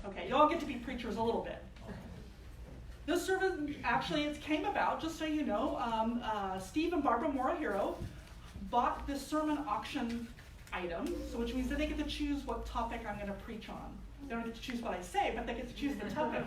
Okay, you all get to be preachers a little bit. This service, actually, it came about, just so you know, Steve and Barbara Morahiro bought this sermon auction item, so which means that they get to choose what topic I'm going to preach on. They don't get to choose what I say, but they get to choose the topic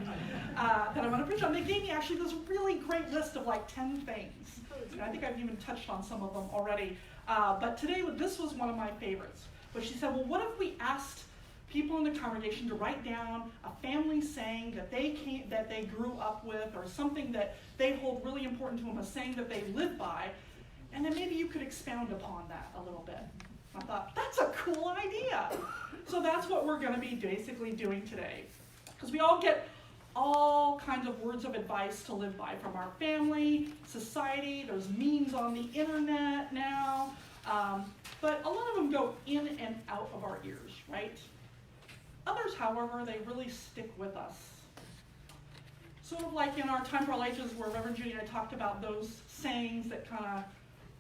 that I'm going to preach on. They gave me actually this really great list of like 10 things. And I think I've even touched on some of them already. But today, this was one of my favorites. But she said, well, what if we asked people in the congregation to write down a family saying that they grew up with, or something that they hold really important to them, a saying that they live by, and then maybe you could expound upon that a little bit. I thought, that's a cool idea. So that's what we're going to be basically doing today. Because we all get all kinds of words of advice to live by from our family, society. There's memes on the internet now. But a lot of them go in and out of our ears, right? Others, however, they really stick with us. Sort of like in our Temporal Ages where Reverend Judy and I talked about those sayings that kind of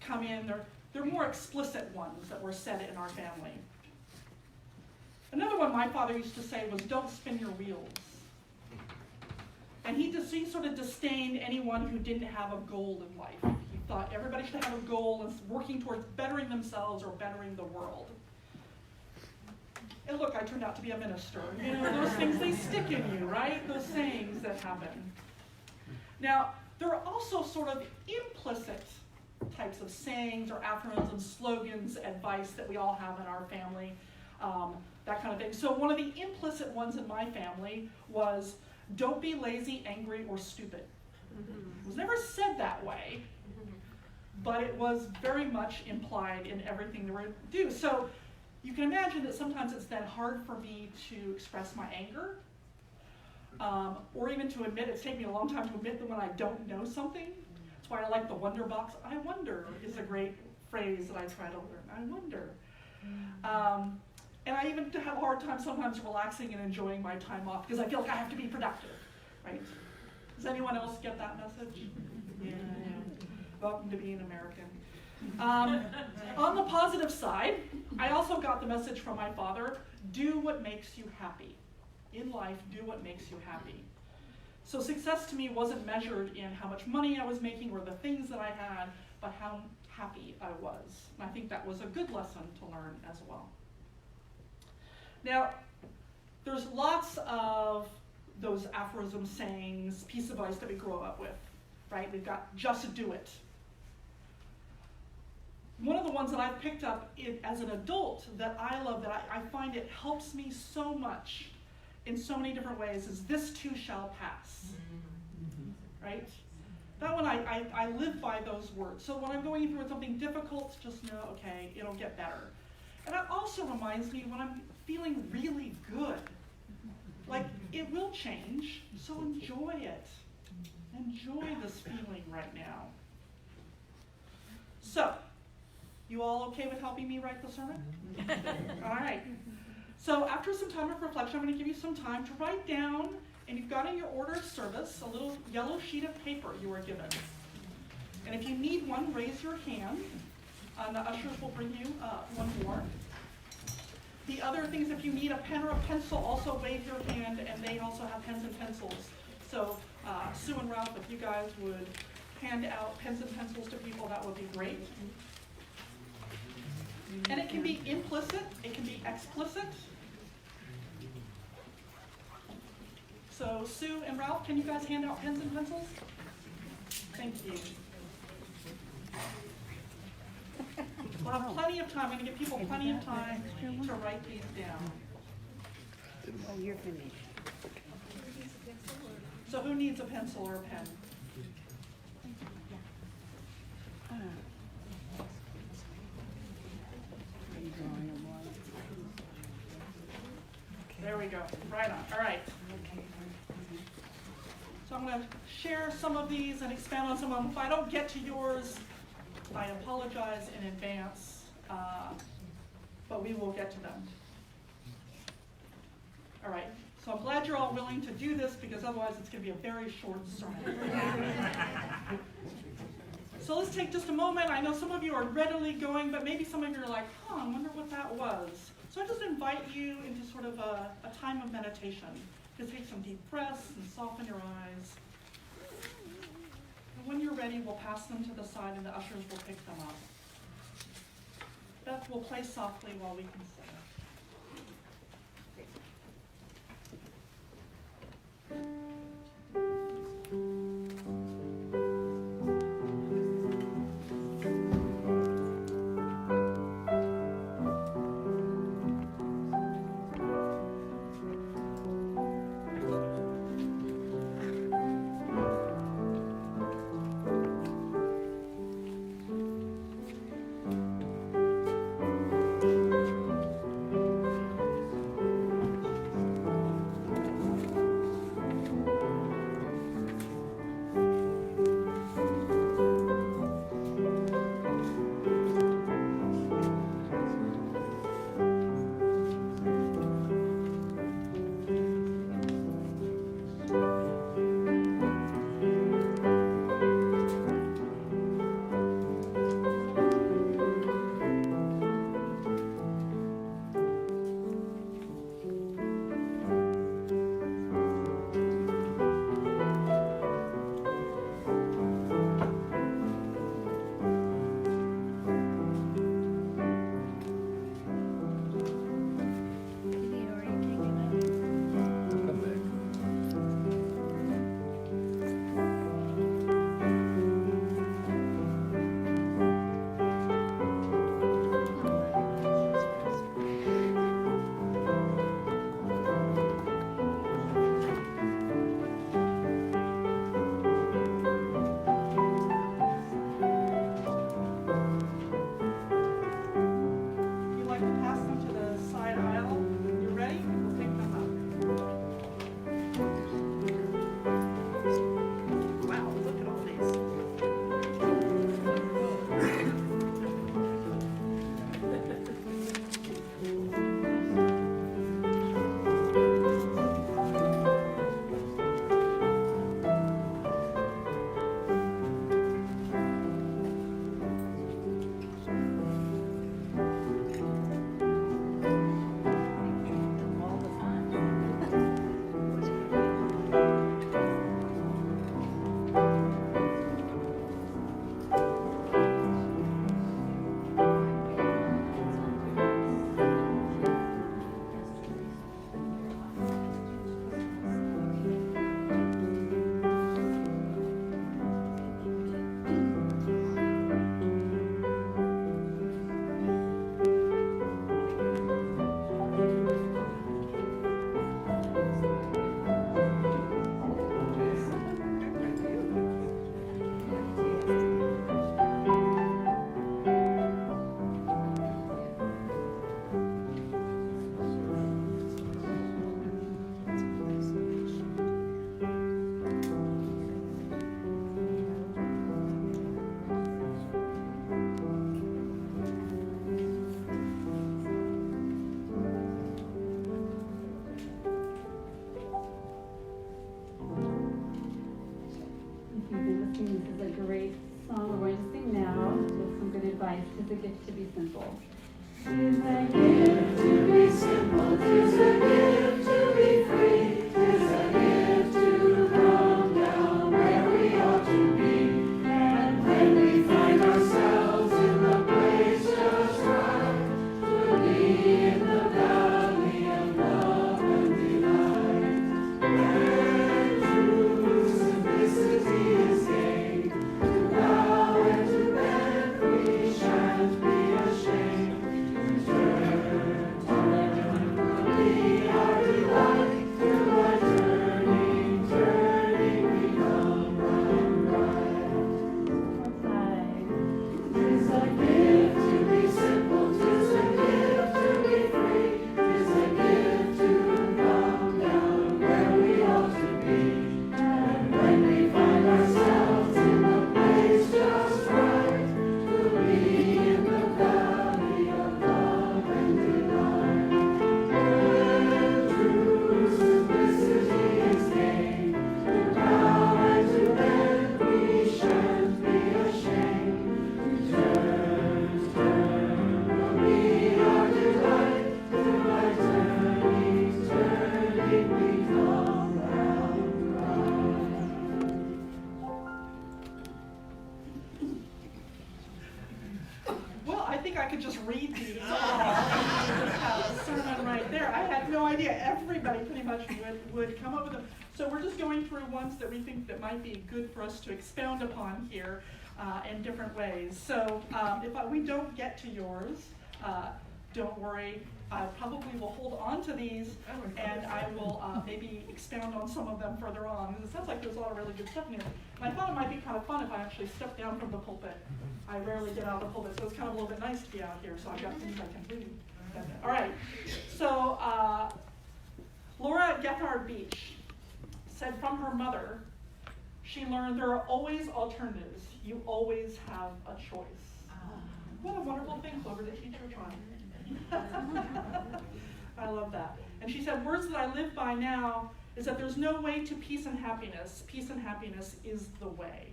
come in. They're more explicit ones that were said in our family. Another one my father used to say was, don't spin your wheels. And he sort of disdained anyone who didn't have a goal in life. He thought everybody should have a goal and working towards bettering themselves or bettering the world. And look, I turned out to be a minister. You know, those things, they stick in you, right? Those sayings that happen. Now, there are also sort of implicit types of sayings or aphorisms, slogans, advice that we all have in our family, that kind of thing. So one of the implicit ones in my family was, don't be lazy, angry, or stupid. It was never said that way, but it was very much implied in everything that we do. So you can imagine that sometimes it's then hard for me to express my anger, or even to admit, it's taken me a long time to admit that when I don't know something. That's why I like the wonder box. I wonder is a great phrase that I try to learn. I wonder. And I even have a hard time sometimes relaxing and enjoying my time off because I feel like I have to be productive, right? Does anyone else get that message? Yeah. Welcome to being American. On the positive side, I also got the message from my father, do what makes you happy. In life, do what makes you happy. So success to me wasn't measured in how much money I was making or the things that I had, but how happy I was. And I think that was a good lesson to learn as well. Now, there's lots of those aphorisms, sayings, piece of advice that we grow up with, right? We've got just do it. One of the ones that I've picked up as an adult that I love, that I find it helps me so much in so many different ways, is this too shall pass, right? That one, I live by those words. So when I'm going through something difficult, just know, okay, it'll get better. And it also reminds me when I'm feeling really good, like it will change, so enjoy it. Enjoy this feeling right now. So, you all okay with helping me write the sermon? All right. So after some time of reflection, I'm going to give you some time to write down, and you've got in your order of service a little yellow sheet of paper you were given. And if you need one, raise your hand. The ushers will bring you one more. The other things, if you need a pen or a pencil, also wave your hand, and they also have pens and pencils. So Sue and Ralph, if you guys would hand out pens and pencils to people, that would be great. And it can be implicit, it can be explicit. So Sue and Ralph, can you guys hand out pens and pencils? Thank you. We'll have plenty of time. I'm going to give people plenty of time to write these down. Oh, you're finished. So who needs a pencil or a pen? There we go. Right on. All right. So I'm going to share some of these and expand on some of them. If I don't get to yours, I apologize in advance, but we will get to them. All right. So I'm glad you're all willing to do this, because otherwise it's going to be a very short sermon. So let's take just a moment. I know some of you are readily going, but maybe some of you are like, I wonder what that was. So I just invite you into sort of a time of meditation Just take some deep breaths and soften your eyes. And when you're ready, we'll pass them to the side and the ushers will pick them up. Beth will play softly while we consider. Tis a gift to be simple. Tis a gift to be simple, tis a gift to be free, tis a gift to come down where we ought to be. And when we find ourselves in the place just right, to be in the valley of love and delight. Where true simplicity is gained, to bow and to bend we shan't be ashamed. To turn discussion would come up with them. So we're just going through ones that we think that might be good for us to expound upon here in different ways. So if we don't get to yours, don't worry. I probably will hold on to these, and I will maybe expound on some of them further on. Because it sounds like there's a lot of really good stuff in here. And I thought it might be kind of fun if I actually stepped down from the pulpit. I rarely get out of the pulpit, so it's kind of a little bit nice to be out here, so I've got things I can do. All right, so Laura Gethard Beach said from her mother, she learned there are always alternatives. You always have a choice. What a wonderful thing, Clover, that teacher tried. I love that. And she said, words that I live by now is that there's no way to peace and happiness. Peace and happiness is the way.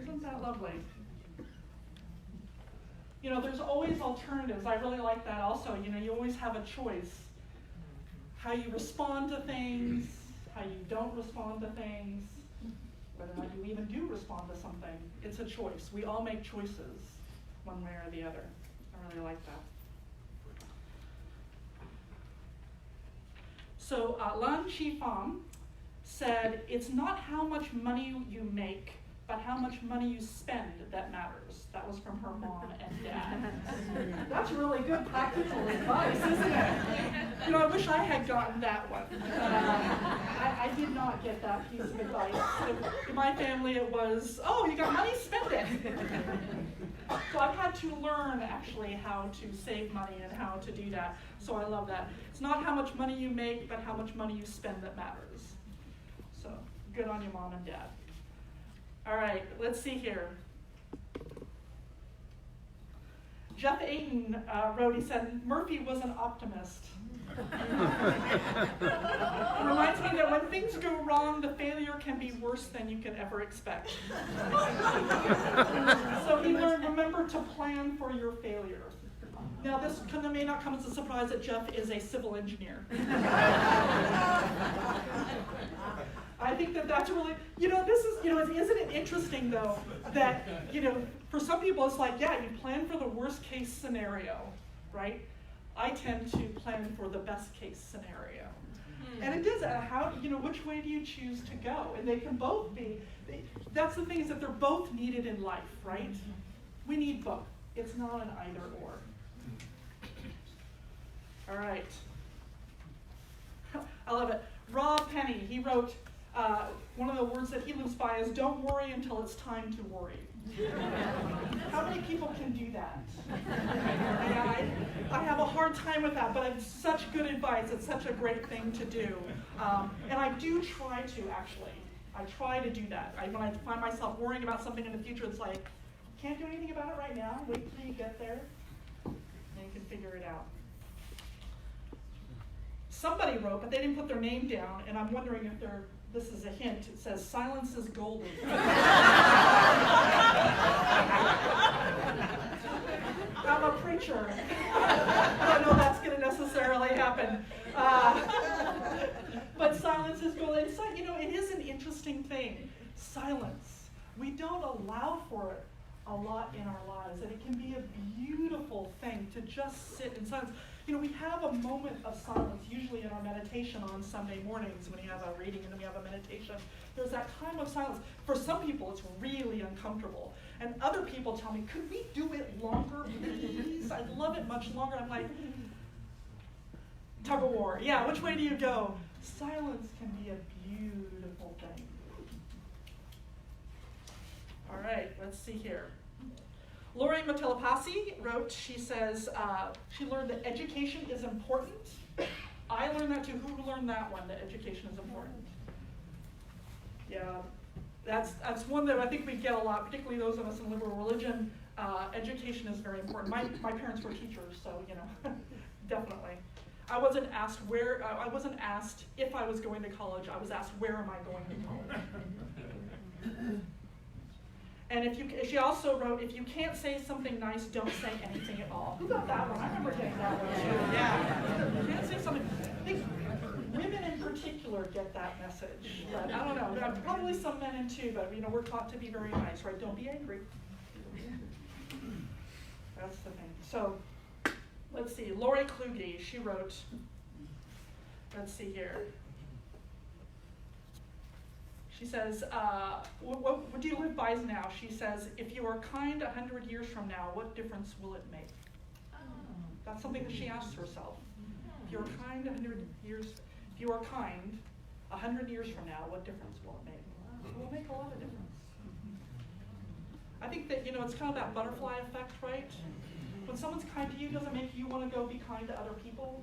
Isn't that lovely? You know, there's always alternatives. I really like that also. You know, you always have a choice. How you respond to things, how you don't respond to things, whether or not you even do respond to something. It's a choice. We all make choices one way or the other. I really like that. So Lan Chi Fam said, it's not how much money you make, but how much money you spend that matters. That was from her mom and dad. That's really good practical advice, isn't it? You know, I wish I had gotten that one. I did not get that piece of advice. In my family it was, oh, you got money, spend it. So I've had to learn actually how to save money and how to do that. So I love that. It's not how much money you make, but how much money you spend that matters. So good on you, mom and dad. All right, let's see here. Jeff Ayton wrote, he said, Murphy was an optimist. It reminds me that when things go wrong, the failure can be worse than you could ever expect. So he learned, remember to plan for your failure. Now this may not come as a surprise that Jeff is a civil engineer. I think that that's really, you know, this is, you know, isn't it interesting though, that, you know, for some people it's like, yeah, you plan for the worst case scenario, right? I tend to plan for the best case scenario. And it is, how, you know, which way do you choose to go? And they can both be, that's the thing is that they're both needed in life, right? We need both. It's not an either or. All right. I love it. Rob Penny, he wrote, one of the words that he lives by is don't worry until it's time to worry. How many people can do that? I have a hard time with that, but it's such good advice. It's such a great thing to do. And I do try to, actually. I try to do that. When I find myself worrying about something in the future, it's like, can't do anything about it right now. Wait till you get there, and you can figure it out. Somebody wrote, but they didn't put their name down, and I'm wondering if this is a hint. It says, silence is golden. I'm a preacher. I don't know that's going to necessarily happen. But silence is golden. So, you know, it is an interesting thing. Silence. We don't allow for it a lot in our lives, and it can be a beautiful thing to just sit in silence. You know, we have a moment of silence, usually in our meditation on Sunday mornings when we have a reading and then we have a meditation. There's that time of silence. For some people, it's really uncomfortable. And other people tell me, could we do it longer, please? I'd love it much longer. I'm like, tug of war. Yeah, which way do you go? Silence can be a beautiful thing. All right, let's see here. Lori Matilapasi wrote, she says, she learned that education is important. I learned that too. Who learned that one, that education is important? Yeah, that's one that I think we get a lot, particularly those of us in liberal religion. Education is very important. My parents were teachers, so, you know, definitely. I wasn't asked if I was going to college. I was asked, where am I going to college? And she also wrote, if you can't say something nice, don't say anything at all. Who got that one? I remember getting that one too. Yeah. You can't say something. I think women in particular get that message. But I don't know. Probably some men too, but you know, we're taught to be very nice, right? Don't be angry. That's the thing. So let's see, Lori Kluge, she wrote, let's see here. She says, what do you live by now? She says, if you are kind 100 years from now, what difference will it make? That's something that she asks herself. If you are kind 100 years, if you are kind 100 years from now, what difference will it make? It will make a lot of difference. I think that, it's kind of that butterfly effect, right? When someone's kind to you, doesn't make you want to go be kind to other people.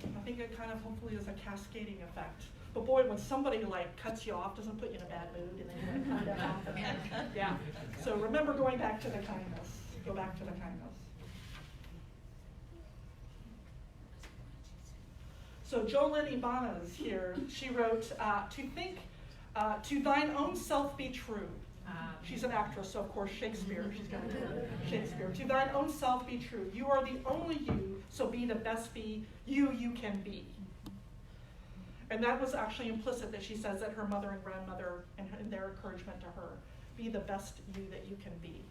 I think it kind of hopefully is a cascading effect. But boy, when somebody like cuts you off, doesn't put you in a bad mood, and then you want to cut them off. Yeah. So remember going back to the kindness. Go back to the kindness. So Jolene Ibanez here, she wrote, to thine own self be true. She's an actress, so of course Shakespeare. She's going to do Shakespeare. To thine own self be true. You are the only you, so be the best you can be. And that was actually implicit that she says that her mother and grandmother and their encouragement to her, be the best you that you can be.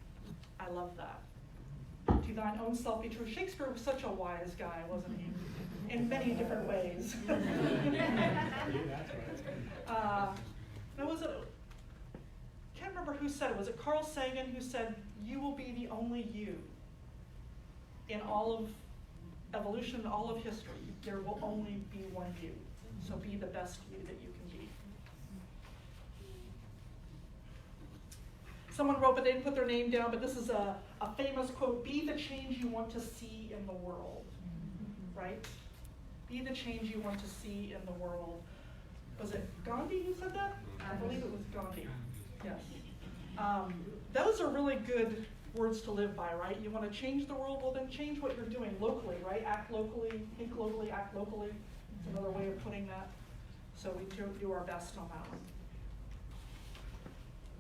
I love that. To thine own self be true. Shakespeare was such a wise guy, wasn't he? In many different ways. Can't remember who said it. Was it Carl Sagan who said, you will be the only you in all of evolution, all of history. There will only be one you. So be the best you that you can be. Someone wrote, but they didn't put their name down, but this is a famous quote, be the change you want to see in the world, right? Be the change you want to see in the world. Was it Gandhi who said that? I believe it was Gandhi, yes. Those are really good words to live by, right? You want to change the world, well then change what you're doing locally, right? Act locally, think locally, act locally. It's another way of putting that. So we do our best on that one.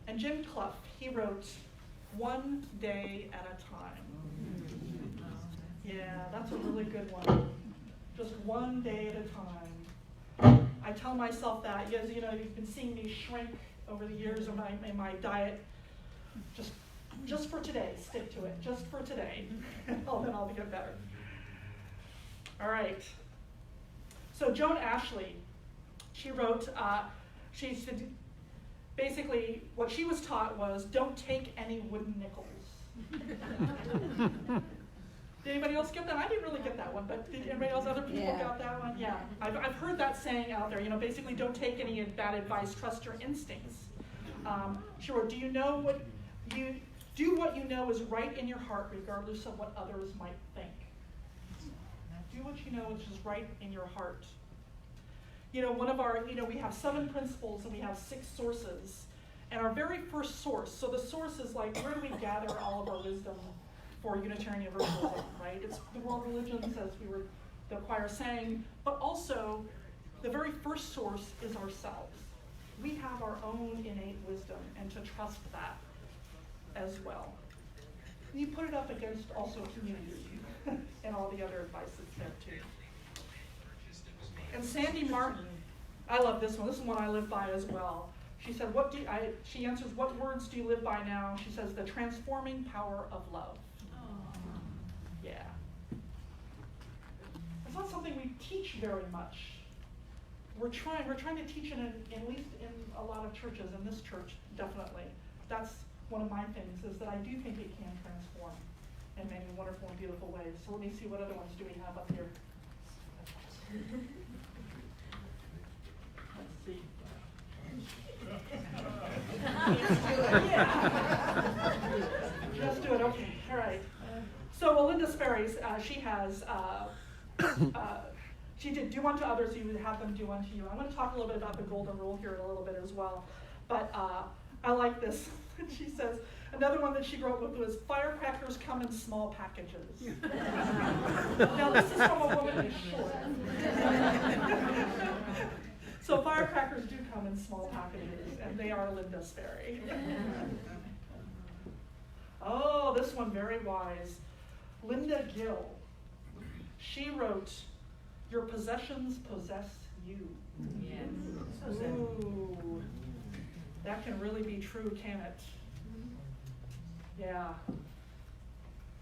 And Jim Clough, he wrote, one day at a time. Yeah, that's a really good one. Just one day at a time. I tell myself that, because you've been seeing me shrink over the years in my diet. Just for today, stick to it. Just for today. Then I'll get better. All right. So Joan Ashley, she wrote, she said, basically what she was taught was don't take any wooden nickels. Did anybody else get that? I didn't really get that one, but did anybody else, other people got that one? Yeah, I've heard that saying out there, basically don't take any bad advice, trust your instincts. She wrote, do what you know is right in your heart regardless of what others might think. Do what you know is just right in your heart. One of our, we have 7 principles and we have 6 sources. And our very first source, so the source is like, where do we gather all of our wisdom for Unitarian Universalism, right? It's the world religions, as the choir sang, but also the very first source is ourselves. We have our own innate wisdom, and to trust that as well. And you put it up against also community and all the other advice that's there too. And Sandy Martin, I love this one. This is one I live by as well. She said, she answers, what words do you live by now? She says, the transforming power of love. Yeah. It's not something we teach very much. We're trying to teach it at least in a lot of churches, in this church, definitely. That's one of my things, is that I do think it can transform in many wonderful and beautiful ways. So let me see, what other ones do we have up here? Let's see. Just do it, okay, all right. So Melinda Sperry's, she has, she did do unto others, you would have them do unto you. I'm going to talk a little bit about the golden rule here in a little bit as well. But I like this. She says, another one that she wrote with was, firecrackers come in small packages. Now this is from a woman who's short. So firecrackers do come in small packages, and they are Linda Sperry. Oh, this one, very wise. Linda Gill. She wrote, your possessions possess you. Yes. Ooh. That can really be true, can it? Yeah.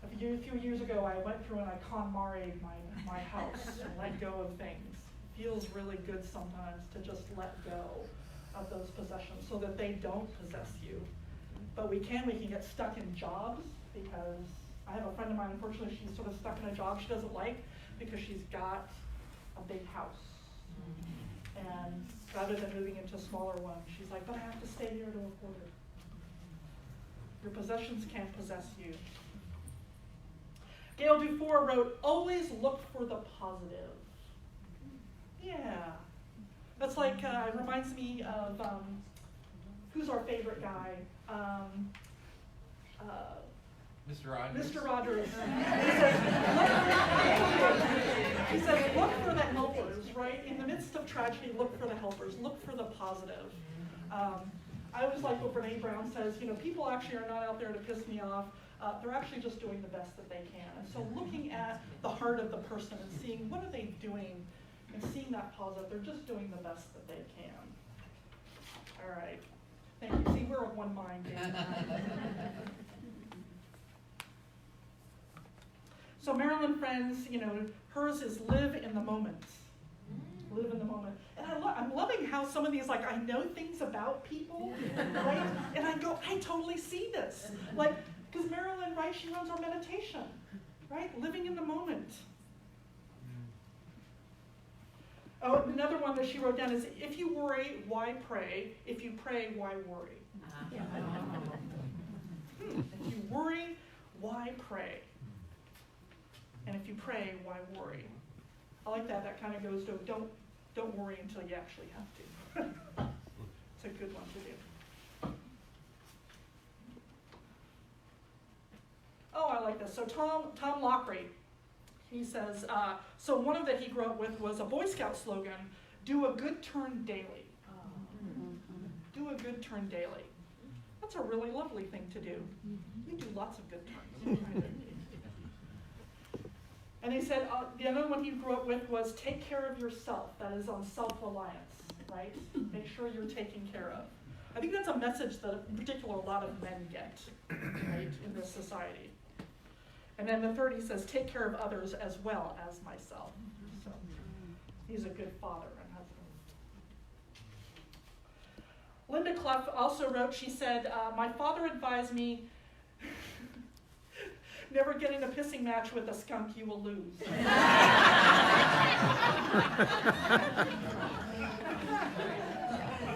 A few years ago, I went through and I KonMari'd my house and let go of things. Feels really good sometimes to just let go of those possessions so that they don't possess you. But we can get stuck in jobs, because I have a friend of mine, unfortunately, she's sort of stuck in a job she doesn't like because she's got a big house. And rather than moving into a smaller one, she's like, but I have to stay here to afford it. Your possessions can't possess you. Gail Dufour wrote, always look for the positive. Yeah. That's like, it reminds me of, who's our favorite guy? Mr. Rogers. Mr. Rogers. He says, look for the helpers, right? In the midst of tragedy, look for the helpers. Look for the positive. I always like what Brene Brown says, people actually are not out there to piss me off. They're actually just doing the best that they can. And so looking at the heart of the person and seeing what are they doing and seeing that positive, they're just doing the best that they can. All right. Thank you. See, we're of one mind. So Marilyn Friends, hers is live in the moment. Live in the moment. And I'm loving how some of these, like, I know things about people, right? And I go, I totally see this. Like, because Marilyn, right, she runs our meditation, right? Living in the moment. Oh, another one that she wrote down is, if you worry, why pray? If you pray, why worry? If you worry, why pray? And if you pray, why worry? I like that. That kind of goes to don't worry until you actually have to. It's a good one to do. Oh, I like this. So Tom Lockery, he says, so one of that he grew up with was a Boy Scout slogan, do a good turn daily. Do a good turn daily. That's a really lovely thing to do. We do lots of good turns. And he said, the other one he grew up with was take care of yourself. That is on self-reliance, right? Make sure you're taken care of. I think that's a message that in particular a lot of men get, right, in this society. And then the third, he says, take care of others as well as myself. So he's a good father and husband. Linda Clough also wrote, she said, my father advised me, never get in a pissing match with a skunk, you will lose.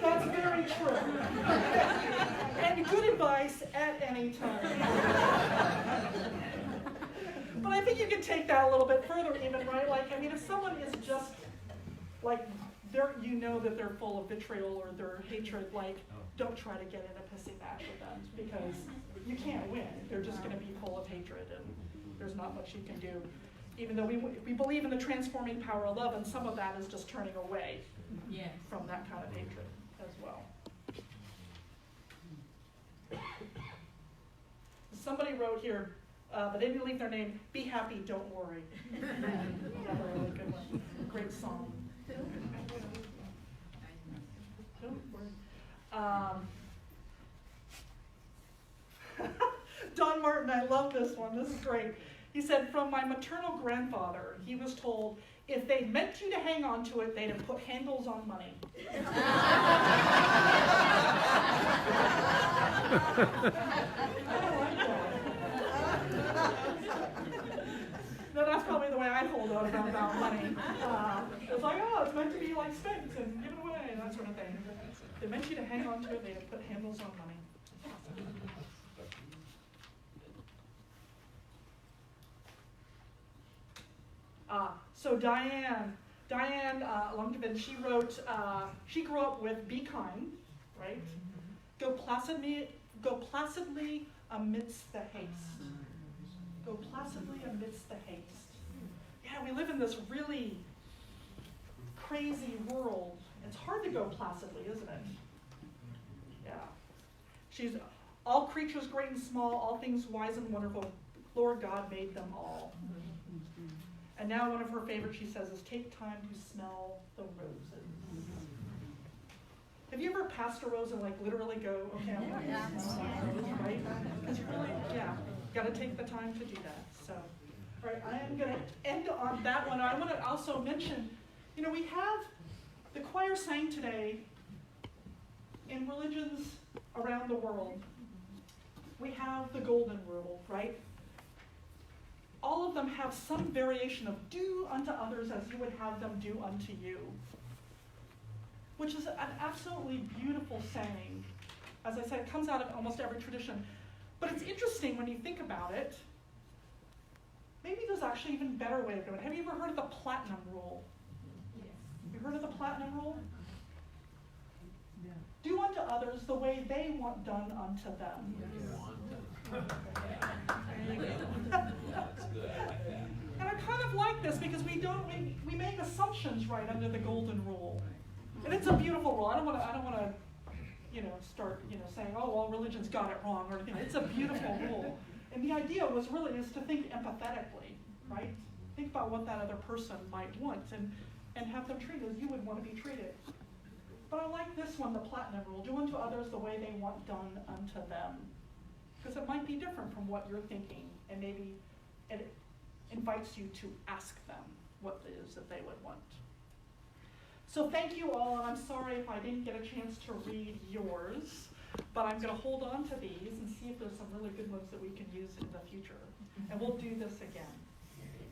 That's very true. And good advice at any time. But I think you can take that a little bit further even, right? Like, I mean, if someone is just, like, you know that they're full of vitriol or their hatred, like, don't try to get in a pissing match with them, because you can't win. They're just going to be full of hatred, and there's not much you can do. Even though we believe in the transforming power of love, and some of that is just turning away from that kind of hatred as well. Somebody wrote here, but they didn't leave their name, be happy, don't worry. Another really good one. Great song. Don't worry. Don Martin, I love this one. This is great. He said, from my maternal grandfather, he was told, if they meant you to hang on to it, they'd have put handles on money. I like that. No, that's probably the way I hold on about money. It's like, oh, it's meant to be like spent and given away and that sort of thing. If they meant you to hang on to it, they'd have put handles on money. So Diane Longevin, she wrote, she grew up with be kind, right? Go placidly amidst the haste. Go placidly amidst the haste. Yeah, we live in this really crazy world. It's hard to go placidly, isn't it? Yeah. She's all creatures great and small, all things wise and wonderful. Lord God made them all. And now one of her favorites, she says, is take time to smell the roses. Have you ever passed a rose and like literally go, okay, I'm gonna use this one, right? Because you really, gotta take the time to do that, so. All right, I am gonna end on that one. I wanna also mention, we have, the choir sang today in religions around the world. We have the golden rule, right? All of them have some variation of do unto others as you would have them do unto you, which is an absolutely beautiful saying. As I said, it comes out of almost every tradition. But it's interesting when you think about it. Maybe there's actually an even better way of doing it. Have you ever heard of the platinum rule? Yes. You heard of the platinum rule? Do unto others the way they want done unto them. And I kind of like this because we make assumptions right under the golden rule. And it's a beautiful rule. I don't want to start saying, oh, all religions got it wrong or anything. It's a beautiful rule. And the idea is to think empathetically, right? Think about what that other person might want and have them treated as you would want to be treated. But I like this one, the platinum rule. Do unto others the way they want done unto them. Because it might be different from what you're thinking, and maybe it invites you to ask them what it is that they would want. So thank you all, and I'm sorry if I didn't get a chance to read yours, but I'm going to hold on to these and see if there's some really good ones that we can use in the future. And we'll do this again.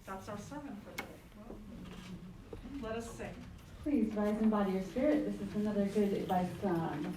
That's our sermon for today. Let us sing. Please rise and body your spirit. This is another good advice song.